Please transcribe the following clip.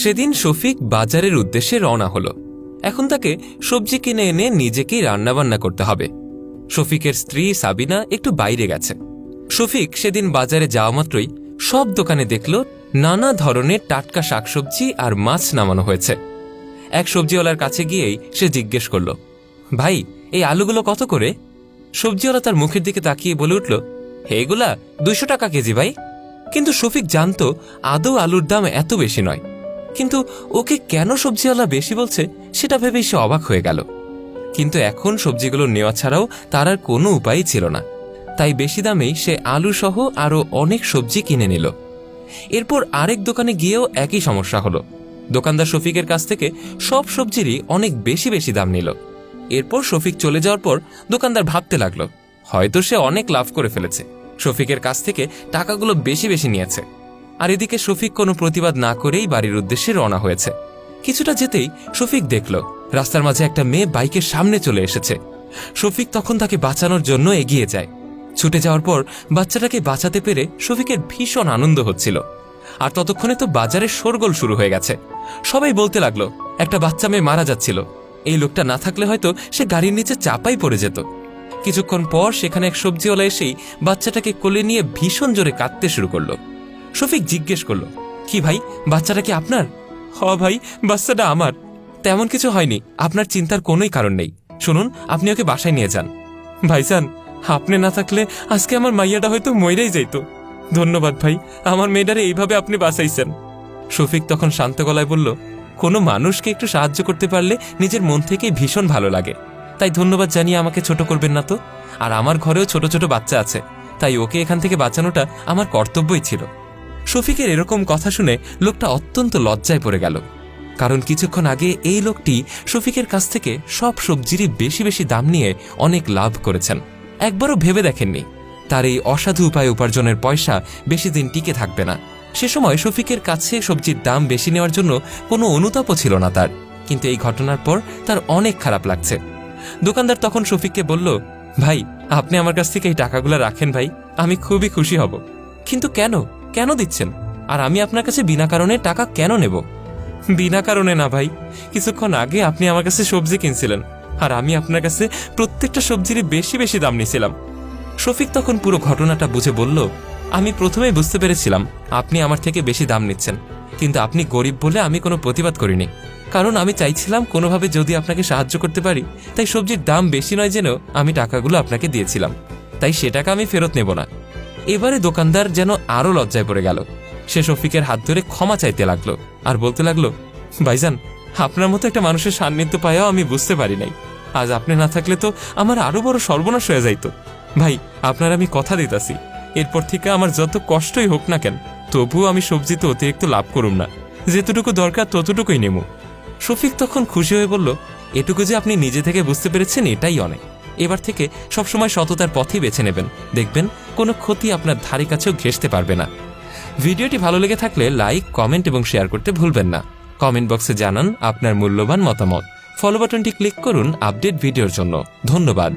সেদিন শফিক বাজারের উদ্দেশ্যে রওনা হলো। এখন তাকে সবজি কিনে এনে নিজেকেই রান্নাবান্না করতে হবে। শফিকের স্ত্রী সাবিনা একটু বাইরে গেছে। শফিক সেদিন বাজারে যাওয়া মাত্রই সব দোকানে দেখল নানা ধরনের টাটকা শাকসবজি আর মাছ নামানো হয়েছে। এক সবজিওয়ালার কাছে গিয়েই সে জিজ্ঞেস করল, ভাই, এই আলুগুলো কত করে? সবজিওয়ালা তার মুখের দিকে তাকিয়ে বলে উঠল, এগুলা 200 টাকা কেজি ভাই। কিন্তু শফিক জানত আদৌ আলুর দাম এত বেশি নয়, কিন্তু ওকে কেন সবজিওয়ালা বেশি বলছে সেটা ভেবেই সে অবাক হয়ে গেল। কিন্তু এখন সবজিগুলো নেওয়া ছাড়াও তার আর কোনো উপায়ই ছিল না, তাই বেশি দামেই সে আলু সহ আরও অনেক সবজি কিনে নিল। এরপর আরেক দোকানে গিয়েও একই সমস্যা হলো। দোকানদার শফিকের কাছ থেকে সব সবজিরই অনেক বেশি বেশি দাম নিল। এরপর শফিক চলে যাওয়ার পর দোকানদার ভাবতে লাগলো, হয়তো সে অনেক লাভ করে ফেলেছে, শফিকের কাছ থেকে টাকাগুলো বেশি বেশি নিয়েছে। আর এদিকে শফিক কোনো প্রতিবাদ না করেই বাড়ির উদ্দেশ্যে রওনা হয়েছে। কিছুটা যেতেই শফিক দেখল রাস্তার মাঝে একটা মেয়ে বাইকের সামনে চলে এসেছে। শফিক তখন তাকে বাঁচানোর জন্য এগিয়ে যায়। ছুটে যাওয়ার পর বাচ্চাটাকে বাঁচাতে পেরে শফিকের ভীষণ আনন্দ হচ্ছিল। আর ততক্ষণে তো বাজারে শোরগোল শুরু হয়ে গেছে। সবাই বলতে লাগলো একটা বাচ্চা মেয়ে মারা যাচ্ছিল, এই লোকটা না থাকলে হয়তো সে গাড়ির নিচে চাপাই পড়ে যেত। কিছুক্ষণ পর সেখানে এক সবজিওয়ালা এসেই বাচ্চাটাকে কোলে নিয়ে ভীষণ জোরে কাঁদতে শুরু করলো। শফিক জিজ্ঞেস করলো, কি ভাই, বাচ্চাটা কি আপনার? হ ভাই, বাচ্চাটা আমার। তেমন কিছু হয়নি, আপনার চিন্তার কোনোই কারণ নেই। শুনুন, আপনি ওকে বাসায় নিয়ে যান। ভাইজান, আপনি না থাকলে আজকে আমার মাইয়াটা হয়তো মইরাই যাইত। ধন্যবাদ ভাই, আমার মেয়েটারে এইভাবে আপনি বাঁচাইছেন। শফিক তখন শান্ত গলায় বলল, কোনো মানুষকে একটু সাহায্য করতে পারলে নিজের মন থেকেই ভীষণ ভালো লাগে, তাই ধন্যবাদ জানিয়ে আমাকে ছোট করবেন না তো। আর আমার ঘরেও ছোট ছোট বাচ্চা আছে, তাই ওকে এখান থেকে বাঁচানোটা আমার কর্তব্যই ছিল। শফিকের এরকম কথা শুনে লোকটা অত্যন্ত লজ্জায় পড়ে গেল, কারণ কিছুক্ষণ আগে এই লোকটি শফিকের কাছ থেকে সব সবজিরই বেশি বেশি দাম নিয়ে অনেক লাভ করেছেন। একবারও ভেবে দেখেননি তার এই অসাধু উপায়ে উপার্জনের পয়সা বেশি দিন টিকে থাকবে না। সে সময় শফিকের কাছে সবজির দাম বেশি নেওয়ার জন্য কোনো অনুতাপও ছিল না তার, কিন্তু এই ঘটনার পর তার অনেক খারাপ লাগছে। দোকানদার তখন শফিককে বলল, ভাই, আপনি আমার কাছ থেকে এই টাকাগুলো রাখেন ভাই, আমি খুবই খুশি হব। কিন্তু কেন কেন দিচ্ছেন? আর আমি আপনার কাছে বিনা কারণে টাকা কেন নেব? বিনা কারণে না ভাই, কিছুক্ষণ আগে আপনি আমার কাছে সবজি কিনছিলেন, আর আমি আপনার কাছে প্রত্যেকটা সবজিরই বেশি বেশি দাম নিয়েছিলাম। শফিক তখন পুরো ঘটনাটা বুঝে বলল, আমি প্রথমেই বুঝতে পেরেছিলাম আপনি আমার থেকে বেশি দাম নিচ্ছেন, কিন্তু আপনি গরিব বলে আমি কোনো প্রতিবাদ করিনি, কারণ আমি চাইছিলাম কোনোভাবে যদি আপনাকে সাহায্য করতে পারি, তাই সবজির দাম বেশি নয় জেনেও আমি টাকাগুলো আপনাকে দিয়েছিলাম, তাই সে টাকা আমি ফেরত নেব না। এবারে দোকানদার যেন আরো লজ্জায় পড়ে গেল। সে শফিকের হাত ধরে ক্ষমা চাইতে লাগলো আর বলতে লাগলো, ভাইজান, আপনার মতো একটা মানুষের সান্নিধ্য পায়াও আমি বুঝতে পারি নাই, আজ আপনি না থাকলে তো আমার আরো বড় সর্বনাশ হয়ে যাইত। ভাই, আপনার আমি কথা দিতাছি, এরপর থেকে আমার যত কষ্টই হোক না কেন, তবুও আমি সবজিতে অতিরিক্ত লাভ করুম না, যেতটুকু দরকার ততটুকুই নেব। শফিক তখন খুশি হয়ে বলল, এটুকু যে আপনি নিজে থেকে বুঝতে পেরেছেন এটাই অনেক। এবার থেকে সবসময় সততার পথই বেছে নেবেন, দেখবেন কোনো ক্ষতি আপনার ধারে কাছেও ঘেঁষতে পারবে না। ভিডিওটি ভালো লেগে থাকলে লাইক, কমেন্ট এবং শেয়ার করতে ভুলবেন না। কমেন্ট বক্সে জানান আপনার মূল্যবান মতামত। ফলো বাটনটি ক্লিক করুন আপডেট ভিডিওর জন্য। ধন্যবাদ।